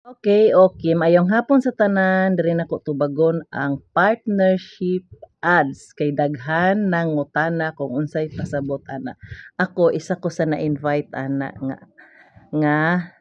Okay, okay. Mayong hapon sa tanan, diri nako tubagon ang partnership ads kay daghan ng ngutana kung unsay pasabot ana. Ako isa ko sa na-invite ana nga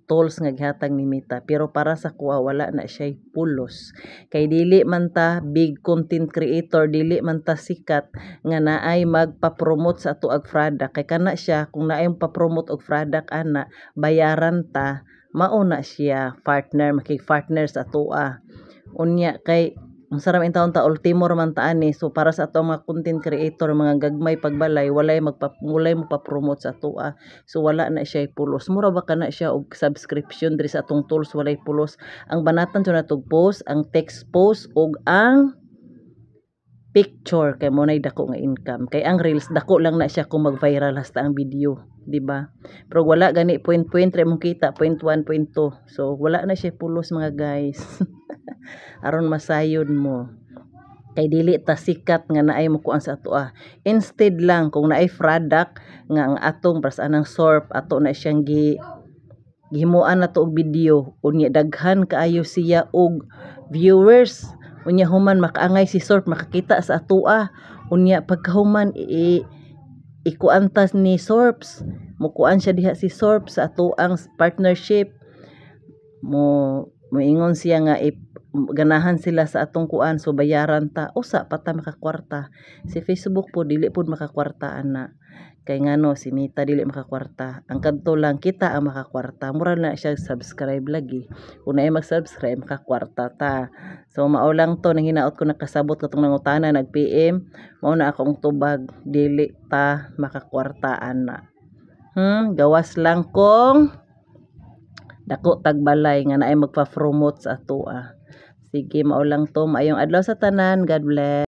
tools nga gihatag ni Mita, pero para sa kuha wala na siya pulos kay dili man ta big content creator, dili man ta sikat nga naay magpa-promote sa ato ag product. Kay kana siya kung naay pa-promote og product ana, bayaran ta, mauna siya partner, makig-partner sa atoa. Unya kay ang sarap in taon ta ultimo man ta ani, so para sa ato mga content creator, mga gagmay pagbalay, walay magpa-promote sa atoa, so wala na siya pulos. Mura ba kana siya og subscription diri sa atong tools, walay pulos. Ang banatan to natog post, ang text post ug ang picture kay mo nay dako nga income. Kay ang reels dako lang na siya kung mag-viral hasta ang video, di ba? Pero wala gani point re mong kita, point 1, point 2. So wala na siya pulos mga guys. Aron masayod mo. Kay dili ta sikat nga naay mo kuan sa ato ah. Instead lang kung naay product nga ang atong anang sorb ato na siyang gihimuan na to og video, unya daghan kaayo siya og viewers, unya human makaangay si sorb makakita sa atoa, unya pagkahuman ikuantas ni sorbs mukuan siya diha si sorb sa ato ang partnership, moingon siya nga ganahan sila sa atong kuan, so bayaran ta, usa pa ta makakwarta. Si Facebook po dili pud makakwarta ana, kay ngano si Mita dili makakwarta, ang kadto lang kita ang makakwarta. Mura na siya subscribe lagi, kung naay mag-subscribe makakwarta ta. So mao lang to nang hinaot ko nakasabot katong nangutana nag PM, mao na akong tubag, dili ta makakwarta ana. Gawas lang kung dako tagbalay nga naay magpa-promote sa atoa. Sige, mao lang to. Maayong adlaw sa tanan. God bless.